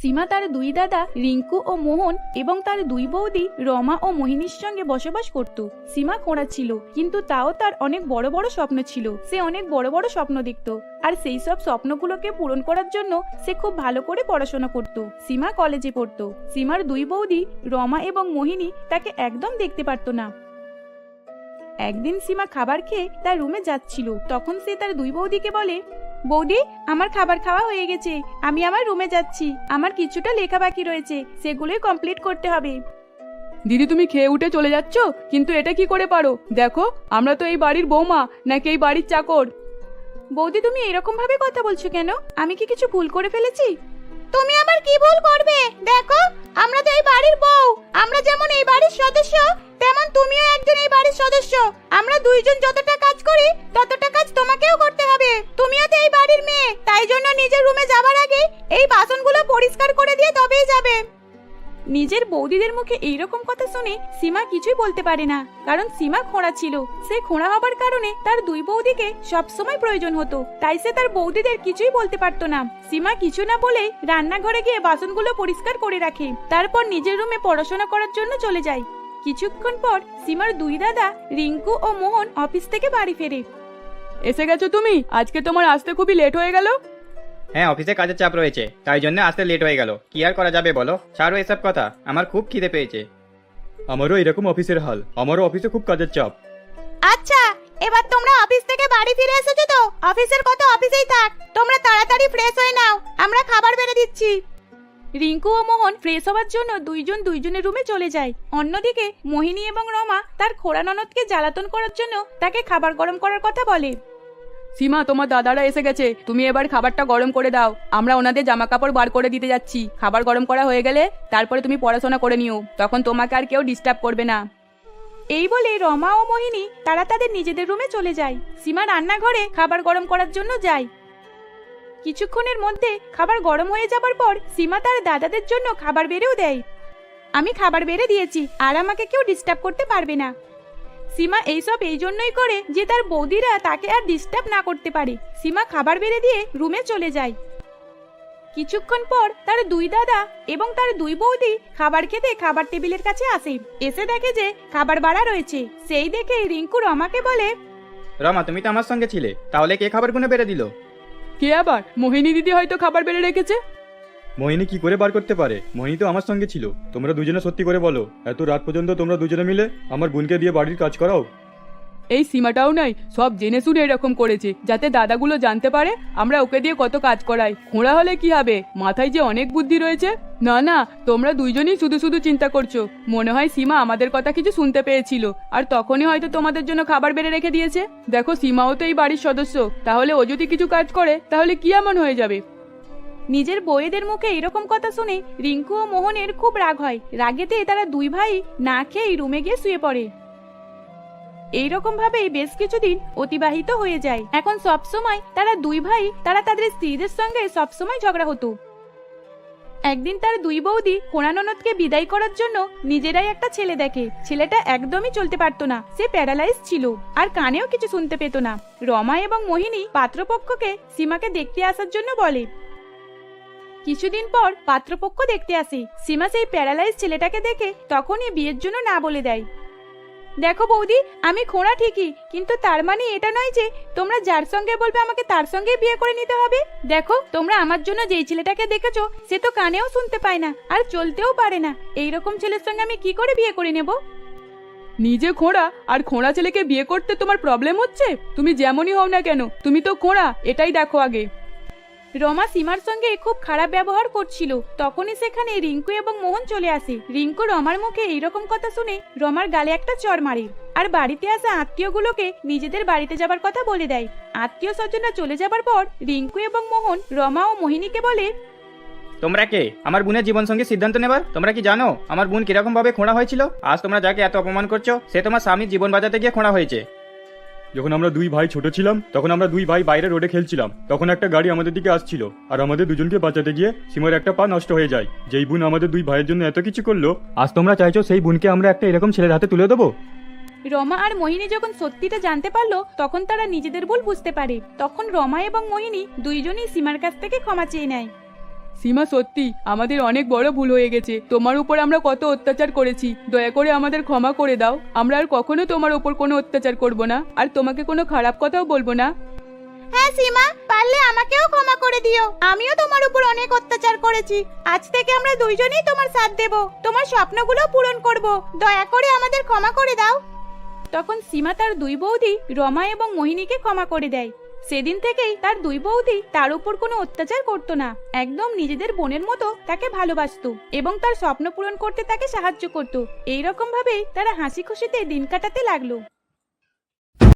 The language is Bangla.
সীমা তার দুই দাদা রিঙ্কু ও মোহন এবং তার দুই বৌদি রমা ও মোহিনীর সঙ্গে বসবাস করত। সীমা খোঁড়া ছিল, কিন্তু তাও তার অনেক বড় বড় স্বপ্ন ছিল। সে অনেক বড় বড় স্বপ্ন দেখত, আর সেই সব স্বপ্নগুলোকে পূরণ করার জন্য সে খুব ভালো করে পড়াশোনা করত। সীমা কলেজে পড়ত। সীমার দুই বৌদি রমা এবং মোহিনী তাকে একদম দেখতে পারত না। একদিন সীমা খাবার খেয়ে তার রুমে যাচ্ছিল, তখন সে তার দুই বৌদিকে বলে, বৌদি, আমার খাবার খাওয়া হয়ে গেছে, আমি আমার রুমে যাচ্ছি। আমার কিছুটা লেখা বাকি রয়েছে, সেগুলোই কমপ্লিট করতে হবে। দিদি, তুমি খেয়ে উঠে চলে যাচ্ছ, কিন্তু এটা কি করে পারো? দেখো, আমরা তো এই বাড়ির বৌমা, নাকি এই বাড়ির চাকর? বৌদি, তুমি এরকম ভাবে কথা বলছো কেন? আমি কি কিছু ভুল করে ফেলেছি? তুমি আবার কি ভুল করবে? দেখো, আমরা তো এই বাড়ির বউ। আমরা যেমন এই বাড়ির সদস্য, তেমন তুমিও একজন এই বাড়ির সদস্য। আমরা দুইজন যতটা কাজ করি ততটা কাজ তোমাকেও করতে হবে। তুমিও তো এই বাড়ির মেয়ে, তাই জন্য নিজের রুমে যাবার আগে এই বাসনগুলো পরিষ্কার করে দিয়ে তবেই যাবে। নিজের বৌদিদের মুখে এইরকম কথা শুনে সীমা কিছুই বলতে পারে না, কারণ সীমা খোঁড়া ছিল। সে খোঁড়া হবার কারণে তার দুই বৌদিকে সবসময় প্রয়োজন হতো, তাই সে তার বৌদিদের কিছুই বলতে পারতো না। সীমা কিছু না বলে রান্নাঘরে গিয়ে বাসনগুলো পরিষ্কার করে রাখে, তারপর নিজের রুমে পড়াশোনা করার জন্য চলে যায়। কিছুক্ষণ পর সীমার দুই দাদা রিঙ্কু ও মোহন অফিস থেকে বাড়ি ফেরে। এসে গেছো তুমি? আজকে তোমার আসতে খুবই লেট হয়ে গেল। হ্যাঁ, অফিসে কাজের চাপ রয়েছে, তাই জন্য আসতে লেট হয়ে গেল। কি আর করা যাবে বলো, ছাড়ো এসব কথা। আমার খুব খিদে পেয়েছে। আমারও এরকম অফিসের হাল, আমারও অফিসে খুব কাজের চাপ। আচ্ছা, এবার তোমরা অফিস থেকে বাড়ি ফিরে এসেছো তো? অফিসের কথা অফিসেই থাক, তোমরা তাড়াতাড়ি ফ্রেশ হয়ে নাও, আমরা খাবার বেড়ে দিচ্ছি। রিঙ্কু ও মোহন ফ্রেশ হওয়ার জন্য দুইজন দুইজনের রুমে চলে যায়। অন্যদিকে মোহিনী এবং রমা তার খোড়া ননদকে জ্বালাতন করার জন্য তাকে খাবার গরম করার কথা বলে। সীমা, তোমার দাদারা এসে গেছে, তুমি এবার খাবারটা গরম করে দাও। আমরা ওনাদের জামা কাপড় বার করে দিতে যাচ্ছি। খাবার গরম করা হয়ে গেলে তারপরে তুমি পড়াশোনা করে নিও, তখন তোমাকে আর কেউ ডিস্টার্ব করবে না। এই বলে রমা ও মোহিনী তারা তাদের নিজেদের রুমে চলে যায়। সীমা রান্নাঘরে খাবার গরম করার জন্য যায়। কিছুক্ষণের মধ্যে খাবার গরম হয়ে যাবার পর সীমা তার দাদাদের জন্য খাবার বেড়েও দেয়। আমি খাবার বেড়ে দিয়েছি, আর আমাকে কেউ ডিস্টার্ব করতে পারবে না। সীমা এইসব এই জন্যই করে যে তার বৌদিরা তাকে আর ডিস্টার্ব না করতে পারে। সীমা খাবার বেড়ে দিয়ে রুমে চলে যায়। কিছুক্ষণ পর তার দুই দাদা এবং তার দুই বৌদি খাবার খেতে খাবার টেবিলের কাছে আসে। এসে দেখে যে খাবার বাড়া রয়েছে। সেই দেখে রিঙ্কু রমাকে বলে, রমা, তুমি তো আমার সঙ্গে ছিলে, তাহলে কে খাবারগুলো বেড়ে দিল? কে আবার? মোহিনী দিদি হয়তো খাবার বেড়ে রেখেছে। মোহিনী কি করে বার করতে পারে? মোহিনী তো আমার সঙ্গে ছিল। তোমরা দুজনে সত্যি করে বলো, এত রাত পর্যন্ত তোমরা দুজনে মিলে আমার বোনকে দিয়ে বাড়ির কাজ করাও? এই সীমাটাও নাই, সব জেনে শুনে এরকম করেছে, যাতে দাদাগুলো জানতে পারে আমরা ওকে দিয়ে কত কাজ করাই। খোঁড়া হলে কি হবে, মাথায় যে অনেক বুদ্ধি রয়েছে। না না, তোমরা দুইজনই শুধু শুধু চিন্তা করছো। মনে হয় সীমা আমাদের কথা কিছু শুনতে পেয়েছিল, আর তখনই হয়তো তোমাদের জন্য খাবার বেড়ে রেখে দিয়েছে। দেখো, সীমাও তো এই বাড়ির সদস্য, তাহলে ও যদি কিছু কাজ করে তাহলে কি এমন হয়ে যাবে? নিজের বউয়েদের মুখে এরকম কথা শুনে রিঙ্কু ও মোহনের খুব রাগ হয়। রাগেতে তারা দুই ভাই না খেয়ে রুমে গিয়ে শুয়ে পড়ে। এইরকম ভাবেই বেশ কিছুদিন অতিবাহিত হয়ে যায়। এখন সব সময় তারা দুই ভাই তাদের স্ত্রীদের সঙ্গে সব সময় ঝগড়া হতো। একদিন তার দুই বৌদি খোঁড়া ননদকে বিদায় করার জন্য নিজেরাই একটা ছেলে দেখে। ছেলেটা একদমই চলতে পারতো না, সে প্যারালাইজ ছিল, আর কানেও কিছু শুনতে পেত না। রমা এবং মোহিনী পাত্রপক্ষকে সীমাকে দেখতে আসার জন্য বলে। কিছুদিন পর পাত্রপক্ষ দেখতে আসে। সীমা সেই প্যারালাইজ ছেলেটাকে দেখে তখনই বিয়ের জন্য না বলে দেয়। দেখো বৌদি, আমি খোঁড়া ঠিকই, কিন্তু তার মানে এটা নয় যে তোমরা যার সঙ্গে বলবে আমাকে তার সঙ্গে বিয়ে করে নিতে হবে। দেখো, তোমরা আমার জন্য যেই ছেলেটাকে দেখেছো সে তো কানেও শুনতে পায় না, আর চলতেও পারে না। এইরকম ছেলের সঙ্গে আমি কি করে বিয়ে করে নেব? নিজে খোঁড়া আর খোঁড়া ছেলেকে বিয়ে করতে তোমার প্রবলেম হচ্ছে? তুমি যেমনই হও না কেন, তুমি তো খোঁড়া, এটাই দেখো আগে। রমা সীমার সঙ্গে খুব খারাপ ব্যবহার করছিল। তখনই সেখানে রিঙ্কু এবং মোহন চলে আসে। রিঙ্কু রমার মুখে এইরকম কথা শুনে রমার গালে একটা চড় মারে, আর বাড়িতে আসা আত্মীয়গুলোকে নিজেদের বাড়িতে যাবার কথা বলে দেয়। আত্মীয় স্বজনরা চলে যাবার পর রিঙ্কু এবং মোহন রমা ও মোহিনীকে বলে, তোমরা কে আমার বোনের জীবন সঙ্গে সিদ্ধান্ত নেবার? তোমরা কি জানো আমার বোন কিরকম ভাবে খোঁড়া হয়েছিল? আজ তোমরা যাকে এত অপমান করছো, সে তোমার স্বামীর জীবন বাঁচাতে গিয়ে খোঁড়া হয়েছে। যখন আমরা দুই ভাই ছোট ছিলাম, তখন আমরা দুই ভাই বাইরে রোডে খেলছিলাম। তখন একটা গাড়ি আমাদের দিকে আসছিল, আর আমাদের দুজনকে বাঁচাতে গিয়ে সীমার একটা পা নষ্ট হয়ে যায়। যেই বোন আমাদের দুই ভাইয়ের জন্য এত কিছু করলো, আজ তোমরা চাইছো সেই বোনকে আমরা একটা এরকম ছেলের হাতে তুলে দেবো? রমা আর মোহিনী যখন সত্যিটা জানতে পারলো, তখন তারা নিজেদের ভুল বুঝতে পারে। তখন রমা এবং মোহিনী দুইজনই সীমার কাছ থেকে ক্ষমা চেয়ে নেয়। সীমা সত্যি আমাদের অনেক বড় ভুল হয়ে গেছে। তোমার উপর আমরা কত অত্যাচার করেছি, দয়া করে আমাদের ক্ষমা করে দাও। আমরা আর কখনো তোমার উপর কোনো অত্যাচার করব না, আর তোমাকে কোনো খারাপ কথাও বলবো না। হ্যাঁ সীমা, পারলে আমাকেও ক্ষমা করে দিও। আমিও তোমার উপর অনেক অত্যাচার করেছি। আজ থেকে আমরা দুইজনেই তোমার সাথ দেব, তোমার স্বপ্নগুলো পূরণ করব। দয়া করে আমাদের ক্ষমা করে দাও। তখন সীমা তার দুই বৌদি রমা এবং মোহিনীকে ক্ষমা করে দেয়। সেদিন থেকেই তার দুই বৌদি তার উপর কোনো অত্যাচার করতো না, একদম নিজেদের বোনের মতো তাকে ভালোবাসতো এবং তার স্বপ্ন পূরণ করতে তাকে সাহায্য করতো। এইরকম ভাবেই তারা হাসি খুশিতে দিন কাটাতে লাগলো।